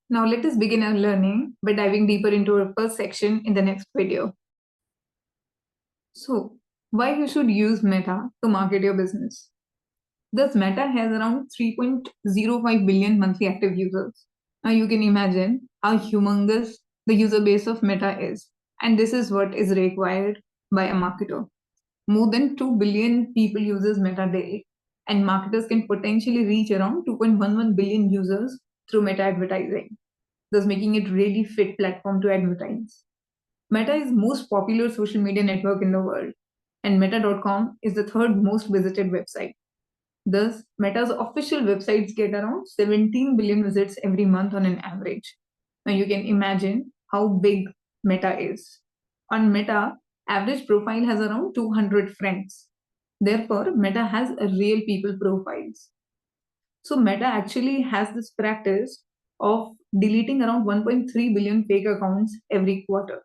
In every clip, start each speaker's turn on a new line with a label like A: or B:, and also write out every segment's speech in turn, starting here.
A: Now let us begin our learning by diving deeper into our first section in the next video. So, why you should use Meta to market your business? Thus, Meta has around 3.05 billion monthly active users. Now you can imagine how humongous the user base of Meta is, and this is what is required by a marketer. More than 2 billion people uses Meta daily, and marketers can potentially reach around 2.11 billion users through Meta advertising, thus making it really fit platform to advertise. Meta is most popular social media network in the world, and meta.com is the third most visited website. Thus, Meta's official websites get around 17 billion visits every month on an average. Now you can imagine how big Meta is. On Meta, average profile has around 200 friends. Therefore, Meta has a real people profiles. So Meta actually has this practice of deleting around 1.3 billion fake accounts every quarter.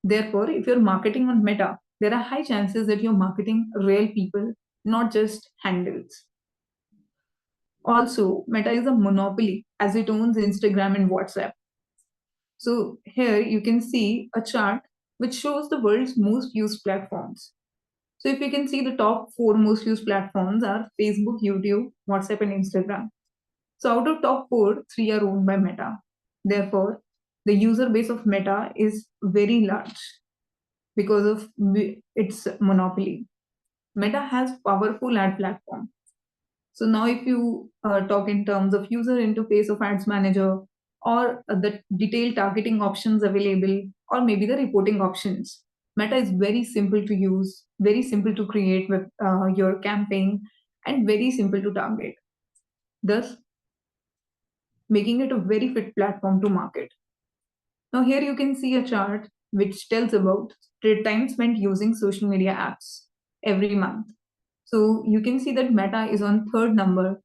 A: Therefore, if you're marketing on Meta, there are high chances that you're marketing real people, not just handles. Also, Meta is a monopoly as it owns Instagram and WhatsApp. So here you can see a chart which shows the world's most used platforms. So if you can see the top four most used platforms are Facebook, YouTube, WhatsApp, and Instagram. So out of top four, three are owned by Meta. Therefore, the user base of Meta is very large because of its monopoly. Meta has powerful ad platform. So now if you talk in terms of user interface of Ads Manager or the detailed targeting options available or maybe the reporting options, Meta is very simple to use, very simple to create with your campaign and very simple to target, thus making it a very fit platform to market. Now here you can see a chart which tells about the time spent using social media apps every month. So you can see that Meta is on third number.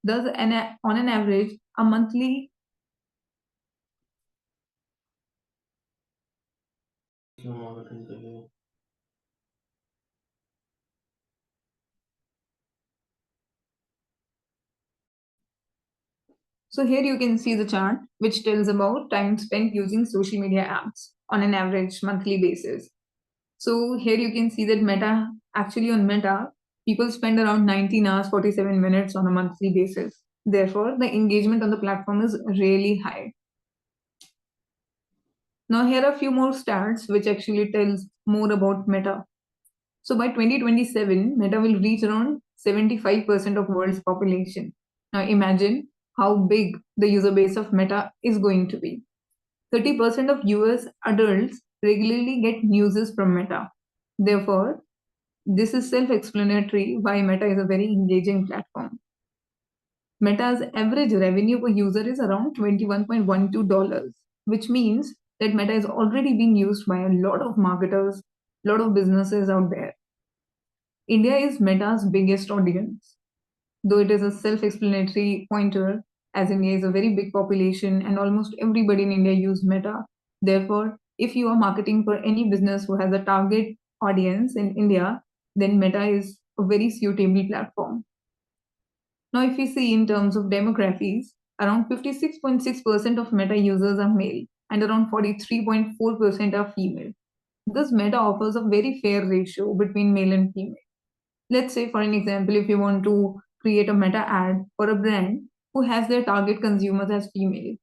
A: Thus, on an average, a monthly. So here you can see the chart which tells about time spent using social media apps on an average monthly basis. So here you can see that Meta, actually on Meta, people spend around 19 hours 47 minutes on a monthly basis. Therefore, the engagement on the platform is really high. Now here are a few more stats which actually tells more about Meta. So by 2027, Meta will reach around 75% of world's population. Now imagine how big the user base of Meta is going to be. 30% of US adults regularly get news from Meta. Therefore, this is self-explanatory why Meta is a very engaging platform. Meta's average revenue per user is around $21.12, which means that Meta is already being used by a lot of marketers, a lot of businesses out there. India is Meta's biggest audience, though it is a self-explanatory pointer, as India is a very big population and almost everybody in India use Meta. Therefore, if you are marketing for any business who has a target audience in India, then Meta is a very suitable platform. Now, if we see in terms of demographics, around 56.6% of Meta users are male and around 43.4% are female. Thus, Meta offers a very fair ratio between male and female. Let's say, for an example, if you want to create a Meta ad for a brand who has their target consumers as female,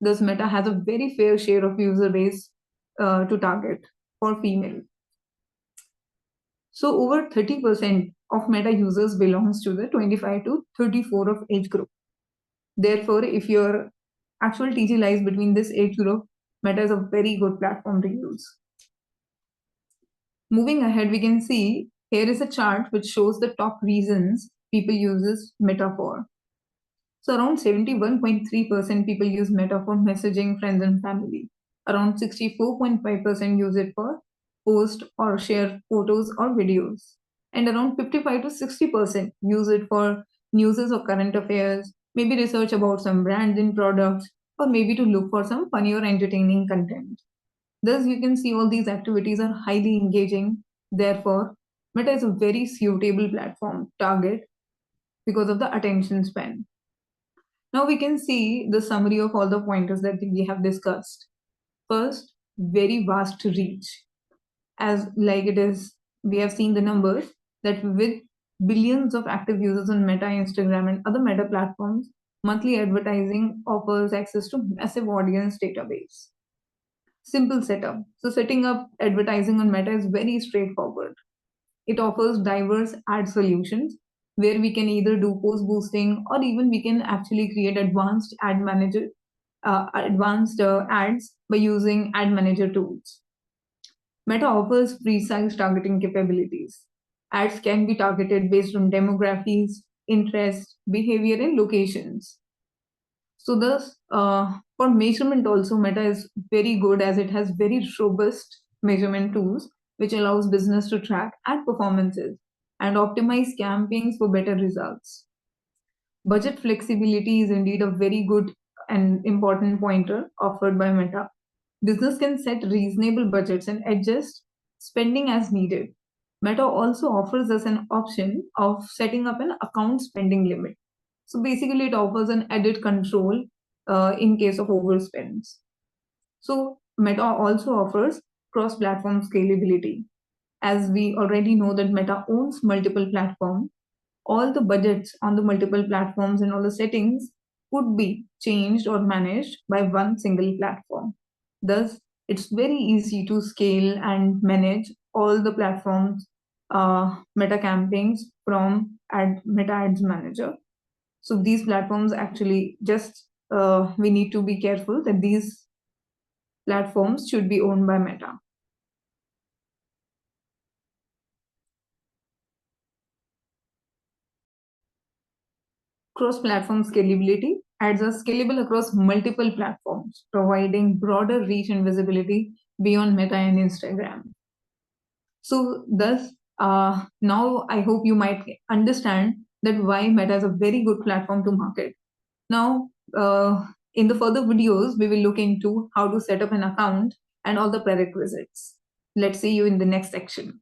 A: thus Meta has a very fair share of user base to target for female. So over 30% of Meta users belongs to the 25 to 34 of age group. Therefore, if your actual TG lies between this age group, Meta is a very good platform to use. Moving ahead, we can see here is a chart which shows the top reasons people uses Meta for. So around 71.3% people use Meta for messaging friends and family. Around 64.5% use it for post or share photos or videos. And around 55 to 60% use it for news or current affairs, maybe research about some brands and products, or maybe to look for some funny or entertaining content. Thus, you can see all these activities are highly engaging. Therefore, Meta is a very suitable platform target because of the attention span. Now we can see the summary of all the pointers that we have discussed. First, very vast reach. As like it is, we have seen the numbers that with billions of active users on Meta, Instagram, and other Meta platforms, monthly advertising offers access to massive audience database. Simple setup. So setting up advertising on Meta is very straightforward. It offers diverse ad solutions where we can either do post boosting or even we can actually create advanced ads by using ad manager tools. Meta offers precise targeting capabilities. Ads can be targeted based on demographics, interests, behavior, and locations. So thus, for measurement also, Meta is very good as it has very robust measurement tools, which allows business to track ad performances and optimize campaigns for better results. Budget flexibility is indeed a very good and important pointer offered by Meta. Business can set reasonable budgets and adjust spending as needed. Meta also offers us an option of setting up an account spending limit. So basically, it offers an added control in case of overspends. So Meta also offers cross-platform scalability. As we already know that Meta owns multiple platforms, all the budgets on the multiple platforms and all the settings could be changed or managed by one single platform. Thus, it's very easy to scale and manage all the platforms Meta campaigns from Meta Ads Manager. So these platforms actually just we need to be careful that these platforms should be owned by Meta. Cross-platform scalability adds are scalable across multiple platforms, providing broader reach and visibility beyond Meta and Instagram. So thus, now I hope you might understand that why Meta is a very good platform to market. Now, in the further videos, we will look into how to set up an account and all the prerequisites. Let's see you in the next section.